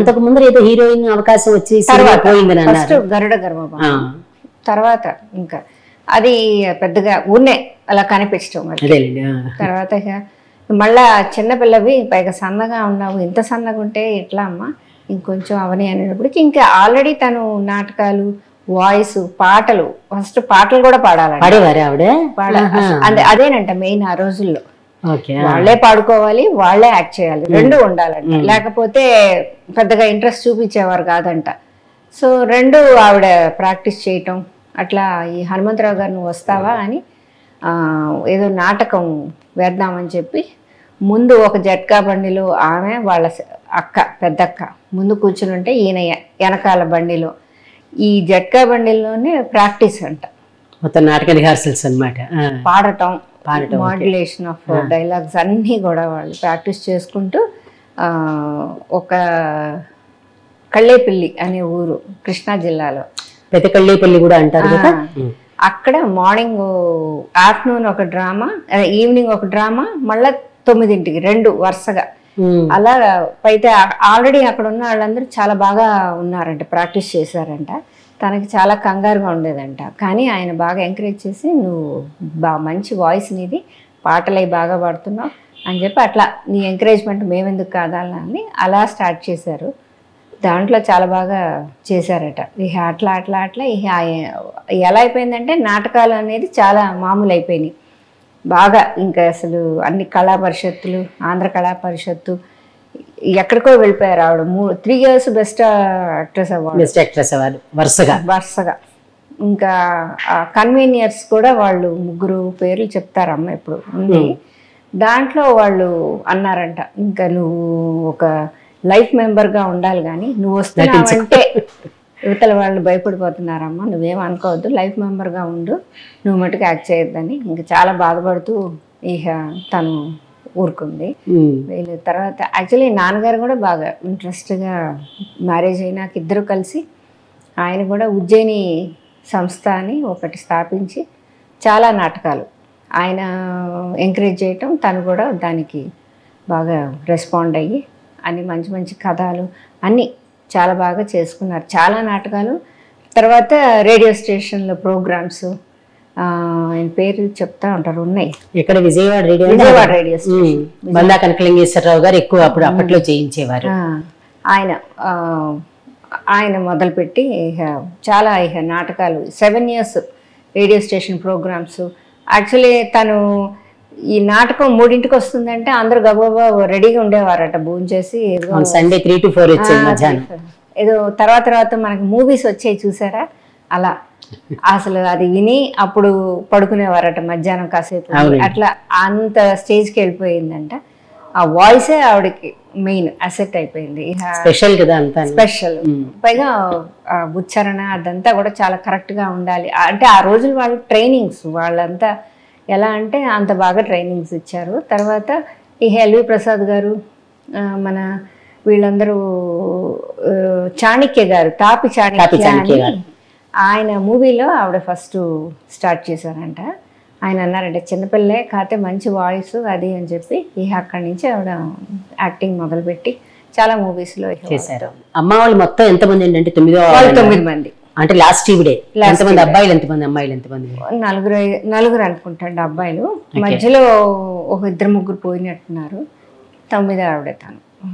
అంతకు ముందు ఏదో హీరోయిన్ అవకాశం వచ్చి ఫస్ట్ గరుడ గర్భం, తర్వాత ఇంకా అది పెద్దగా ఊనే అలా కనిపించడం. తర్వాత మళ్ళా చిన్నపిల్లవి, పైగా సన్నగా ఉన్నావు, ఇంత సన్నగా ఉంటే ఎట్లా అమ్మా, ఇంకొంచెం అవని అనేటప్పటికి ఇంకా ఆల్రెడీ తను నాటకాలు, వాయిస్, పాటలు, ఫస్ట్ పాటలు కూడా అదేనంట మెయిన్ ఆ రోజుల్లో. వాళ్ళే పాడుకోవాలి, వాళ్ళే యాక్ట్ చేయాలి, రెండు ఉండాలంట, లేకపోతే పెద్దగా ఇంట్రెస్ట్ చూపించేవారు కాదంట. సో రెండు ఆవిడ ప్రాక్టీస్ చేయటం. అట్లా ఈ హనుమంతరావు గారు నువ్వు వస్తావా అని ఏదో నాటకం వేద్దామని చెప్పి ముందు ఒక జట్కా బండిలో ఆమె వాళ్ళ అక్క, పెద్దక్క ముందు కూర్చుని ఉంటే ఈయన వెనకాల బండిలో, ఈ జట్కా బండిలోనే ప్రాక్టీస్ అంట, మొత్తం నాటక రిహార్సల్స్ అన్నమాట. పాడటం, మాడ్యులేషన్ ఆఫ్ డైలాగ్స్ అన్నీ కూడా వాళ్ళు ప్రాక్టీస్ చేసుకుంటూ ఒక కళ్ళేపల్లి అనే ఊరు కృష్ణా జిల్లాలో, పెద్ద కళ్ళేపల్లి కూడా అంటారు కదా, అక్కడ మార్నింగ్ ఆఫ్టర్నూన్ ఒక డ్రామా, ఈవినింగ్ ఒక డ్రామా, మళ్ళా 9ంటికి 2 వరుసగా అలా. అయితే ఆల్రెడీ అక్కడ ఉన్న వాళ్ళందరూ చాలా బాగా ఉన్నారంట, ప్రాక్టీస్ చేశారంట. తనకి చాలా కంగారుగా ఉండేదంట, కానీ ఆయన బాగా ఎంకరేజ్ చేసి నువ్వు మంచి వాయిస్ నీది, పాటలు అవి బాగా పాడుతున్నావు అని చెప్పి అట్లా నీ ఎంకరేజ్మెంట్ మేమెందుకు కాదాలని అలా స్టార్ట్ చేశారు. దాంట్లో చాలా బాగా చేశారట. ఇక అట్లా అట్లా అట్లా ఇక ఎలా అయిపోయిందంటే నాటకాలు అనేది చాలా మామూలు అయిపోయినాయి బాగా. ఇంకా అసలు అన్ని కళా పరిషత్తులు, ఆంధ్ర కళా పరిషత్తు ఎక్కడికో వెళ్ళిపోయారు ఆవిడ. 3 years బెస్ట్ యాక్ట్రెస్ అవార్డు వరుసగా. ఇంకా కన్వీనియర్స్ కూడా వాళ్ళు 3 పేర్లు చెప్తారమ్మ ఇప్పుడు ఉంది. దాంట్లో వాళ్ళు అన్నారంట, ఇంకా నువ్వు ఒక లైఫ్ మెంబర్గా ఉండాలి, కానీ నువ్వు వస్తున్నావంటే యువతల వాళ్ళు భయపడిపోతున్నారమ్మా, నువ్వేం అనుకోవద్దు, లైఫ్ మెంబర్గా ఉండు, నువ్వు మటుకు యాక్ట్ చేయొద్దని. ఇంకా చాలా బాధపడుతూ ఇక తను ఊరుకుంది. వీళ్ళు తర్వాత యాక్చువల్లీ నాన్నగారు కూడా బాగా ఇంట్రెస్ట్గా మ్యారేజ్ అయినాక ఇద్దరు కలిసి ఆయన కూడా ఉజ్జయిని సంస్థ అని ఒకటి స్థాపించి చాలా నాటకాలు ఆయన ఎంకరేజ్ చేయటం, తను కూడా దానికి బాగా రెస్పాండ్ అయ్యి అన్ని మంచి మంచి కథలు అన్నీ చాలా బాగా చేసుకున్నారు, చాలా నాటకాలు. తర్వాత రేడియో స్టేషన్లో ప్రోగ్రామ్స్ ఆయన పేరు చెప్తా ఉంటారు ఉన్నాయి. ఇక్కడ విజయవాడ రేడియో స్టేషన్ బందా కనకలింగేశ్వరరావు గారు ఎక్కువ అప్పట్లో చేయించేవారు. ఆయన మొదలుపెట్టి చాలా నాటకాలు 7 years radio station programs. Actually తను ఈ నాటకం 3ంటికి వస్తుందంటే అందరూ గబగబా రెడీగా ఉండేవారట భోజనం చేసి. సండే 3 to 4 ఏదో తర్వాత మనకి మూవీస్ వచ్చాయి చూసారా, అలా అసలు అది విని అప్పుడు పడుకునేవారట మధ్యాహ్నం కాసేపు. అట్లా అంత స్టేజ్కి వెళ్ళిపోయిందంట. ఆ వాయిసే ఆవిడకి మెయిన్ అసెట్ అయిపోయింది, స్పెషల్ కదా, స్పెషల్. పైగా ఉచ్చారణ అదంతా కూడా చాలా కరెక్ట్గా ఉండాలి. అంటే ఆ రోజులు వాళ్ళ ట్రైనింగ్స్ వాళ్ళంతా ఎలా అంటే అంత బాగా ట్రైనింగ్స్ ఇచ్చారు. తర్వాత ఈ ఎల్వి ప్రసాద్ గారు, మన వీళ్ళందరూ, చాణక్య గారు, తాపి చాణక్య ఆయన మూవీలో ఆవిడ ఫస్ట్ స్టార్ట్ చేశారంట. ఆయన అన్నారంటే చిన్నపిల్లే కాకపోతే మంచి వాయిస్ అది అని చెప్పి ఇక అక్కడి నుంచి ఆవిడ యాక్టింగ్ మొదలుపెట్టి చాలా మూవీస్లో చేశారు. అమ్మ వాళ్ళు మొత్తం ఎంతమంది అంటే 9 మంది. అంటే లాస్ట్ ఈవిడే ఎంతమంది అబ్బాయిలు, ఎంతమంది అమ్మాయిలు, ఎంతమంది? 4 అనుకుంటాండి అబ్బాయిలు. మధ్యలో ఒక 2 3 పోయినట్టున్నారు. 9 ఆవిడ తను.